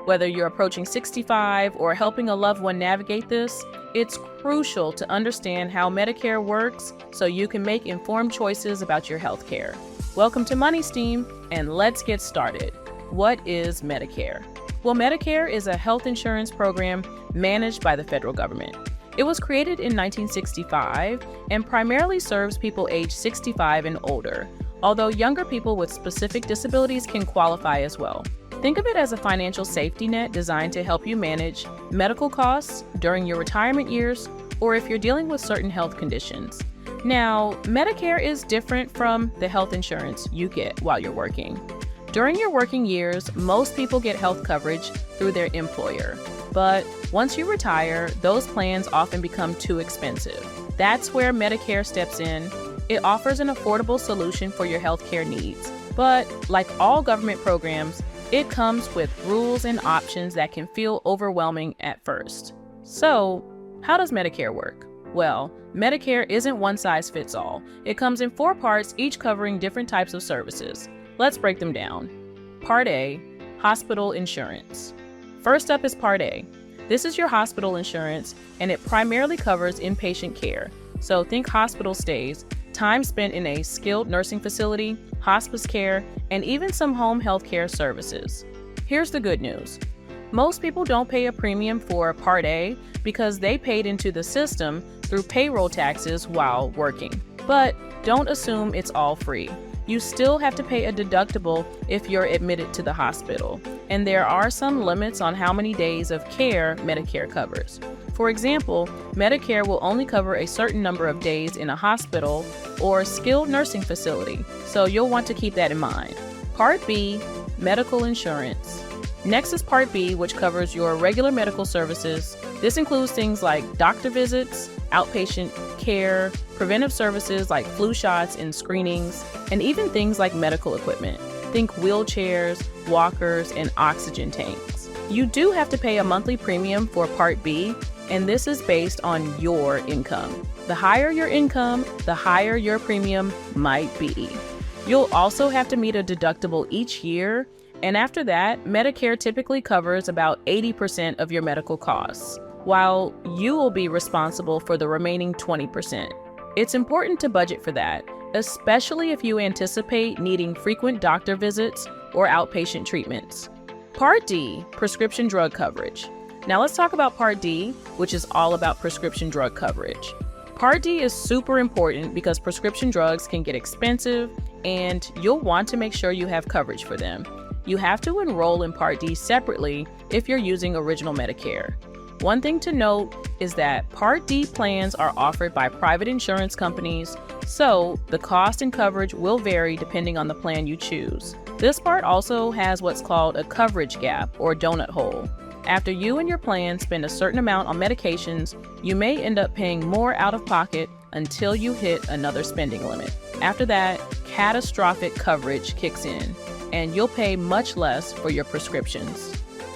Whether you're approaching 65 or helping a loved one navigate this, it's crucial to understand how Medicare works so you can make informed choices about your health care. Welcome to Money Steam, and let's get started. What is Medicare? Well, Medicare is a health insurance program managed by the federal government. It was created in 1965 and primarily serves people aged 65 and older, although younger people with specific disabilities can qualify as well. Think of it as a financial safety net designed to help you manage medical costs during your retirement years or if you're dealing with certain health conditions. Now, Medicare is different from the health insurance you get while you're working. During your working years, most people get health coverage through their employer. But once you retire, those plans often become too expensive. That's where Medicare steps in. It offers an affordable solution for your healthcare needs. But like all government programs, it comes with rules and options that can feel overwhelming at first. So, how does Medicare work? Well, Medicare isn't one size fits all. It comes in 4 parts, each covering different types of services. Let's break them down. Part A, hospital insurance. First up is Part A. This is your hospital insurance, and it primarily covers inpatient care. So think hospital stays, time spent in a skilled nursing facility, hospice care, and even some home health care services. Here's the good news. Most people don't pay a premium for Part A because they paid into the system through payroll taxes while working. But don't assume it's all free. You still have to pay a deductible if you're admitted to the hospital, and there are some limits on how many days of care Medicare covers. For example, Medicare will only cover a certain number of days in a hospital or skilled nursing facility, so you'll want to keep that in mind. Part B, medical insurance. Next is Part B, which covers your regular medical services. This includes things like doctor visits, outpatient care, preventive services like flu shots and screenings, and even things like medical equipment. Think wheelchairs, walkers, and oxygen tanks. You do have to pay a monthly premium for Part B, and this is based on your income. The higher your income, the higher your premium might be. You'll also have to meet a deductible each year, and after that, Medicare typically covers about 80% of your medical costs, while you will be responsible for the remaining 20%. It's important to budget for that, especially if you anticipate needing frequent doctor visits or outpatient treatments. Part D, prescription drug coverage. Now let's talk about Part D, which is all about prescription drug coverage. Part D is super important because prescription drugs can get expensive and you'll want to make sure you have coverage for them. You have to enroll in Part D separately if you're using Original Medicare. One thing to note is that Part D plans are offered by private insurance companies, so the cost and coverage will vary depending on the plan you choose. This part also has what's called a coverage gap or donut hole. After you and your plan spend a certain amount on medications, you may end up paying more out of pocket until you hit another spending limit. After that, catastrophic coverage kicks in, and you'll pay much less for your prescriptions.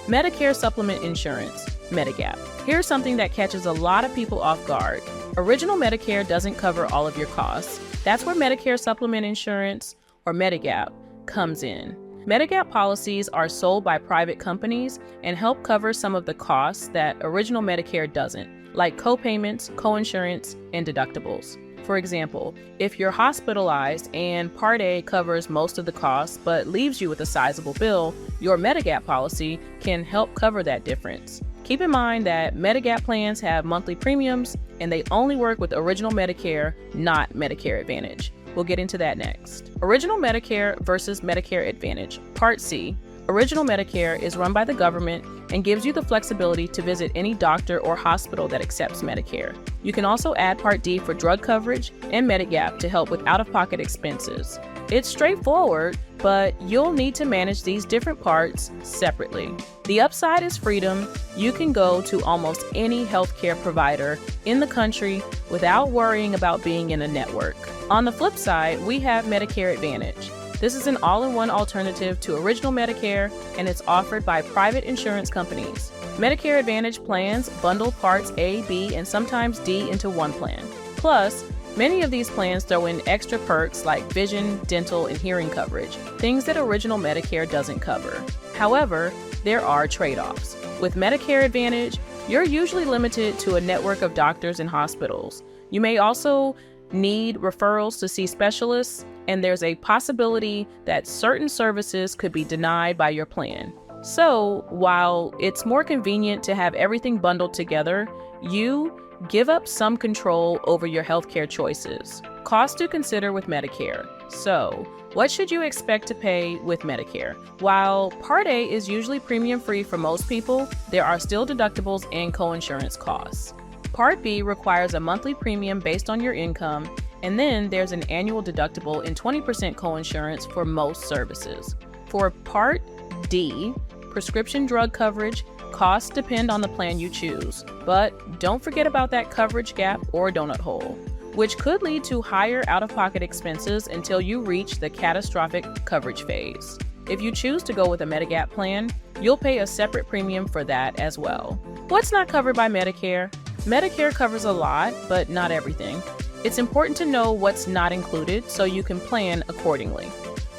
Medicare Supplement Insurance, Medigap. Here's something that catches a lot of people off guard. Original Medicare doesn't cover all of your costs. That's where Medicare Supplement Insurance, or Medigap, comes in. Medigap policies are sold by private companies and help cover some of the costs that Original Medicare doesn't, like co-payments, co-insurance, and deductibles. For example, if you're hospitalized and Part A covers most of the costs but leaves you with a sizable bill, your Medigap policy can help cover that difference. Keep in mind that Medigap plans have monthly premiums and they only work with Original Medicare, not Medicare Advantage. We'll get into that next. Original Medicare versus Medicare Advantage. Part C. Original Medicare is run by the government and gives you the flexibility to visit any doctor or hospital that accepts Medicare. You can also add Part D for drug coverage and Medigap to help with out-of-pocket expenses. It's straightforward, but you'll need to manage these different parts separately. The upside is freedom. You can go to almost any healthcare provider in the country without worrying about being in a network. On the flip side, we have Medicare Advantage. This is an all-in-one alternative to Original Medicare, and it's offered by private insurance companies. Medicare Advantage plans bundle parts A, B, and sometimes D into one plan. Plus, many of these plans throw in extra perks like vision, dental, and hearing coverage, things that Original Medicare doesn't cover. However, there are trade-offs. With Medicare Advantage, you're usually limited to a network of doctors and hospitals. You may also need referrals to see specialists, and there's a possibility that certain services could be denied by your plan. So, while it's more convenient to have everything bundled together, you give up some control over your healthcare choices. Cost to consider with Medicare. So, what should you expect to pay with Medicare? While Part A is usually premium-free for most people, there are still deductibles and coinsurance costs. Part B requires a monthly premium based on your income, and then there's an annual deductible and 20% coinsurance for most services. For Part D, prescription drug coverage, costs depend on the plan you choose, but don't forget about that coverage gap or donut hole, which could lead to higher out-of-pocket expenses until you reach the catastrophic coverage phase. If you choose to go with a Medigap plan, you'll pay a separate premium for that as well. What's not covered by Medicare? Medicare covers a lot, but not everything. It's important to know what's not included so you can plan accordingly.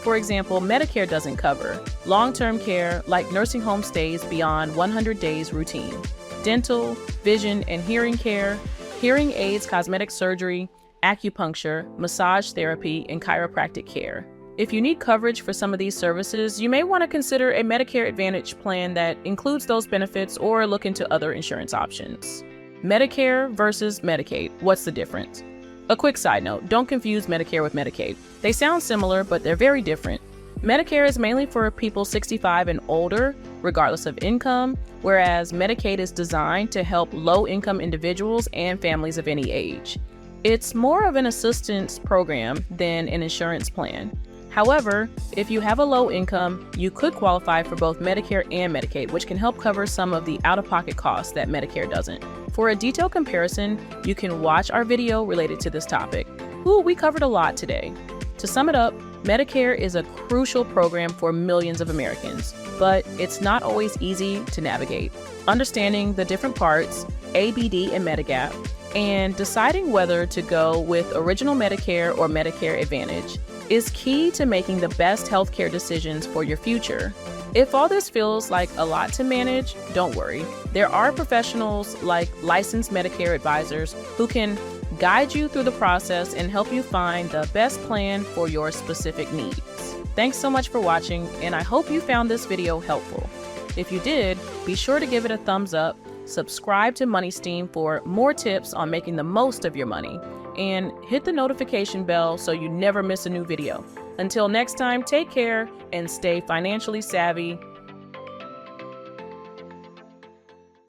For example, Medicare doesn't cover long-term care like nursing home stays beyond 100 days routine, dental, vision, and hearing care, hearing aids, cosmetic surgery, acupuncture, massage therapy, and chiropractic care. If you need coverage for some of these services, you may want to consider a Medicare Advantage plan that includes those benefits or look into other insurance options. Medicare versus Medicaid. What's the difference? A quick side note, don't confuse Medicare with Medicaid. They sound similar, but they're very different. Medicare is mainly for people 65 and older, regardless of income, whereas Medicaid is designed to help low-income individuals and families of any age. It's more of an assistance program than an insurance plan. However, if you have a low income, you could qualify for both Medicare and Medicaid, which can help cover some of the out-of-pocket costs that Medicare doesn't. For a detailed comparison, you can watch our video related to this topic. Ooh, we covered a lot today. To sum it up, Medicare is a crucial program for millions of Americans, but it's not always easy to navigate. Understanding the different parts, ABD and Medigap, and deciding whether to go with Original Medicare or Medicare Advantage is key to making the best healthcare decisions for your future. If all this feels like a lot to manage, don't worry. There are professionals like licensed Medicare advisors who can guide you through the process and help you find the best plan for your specific needs. Thanks so much for watching, and I hope you found this video helpful. If you did, be sure to give it a thumbs up, subscribe to Money Steam for more tips on making the most of your money, and hit the notification bell so you never miss a new video. Until next time, take care and stay financially savvy.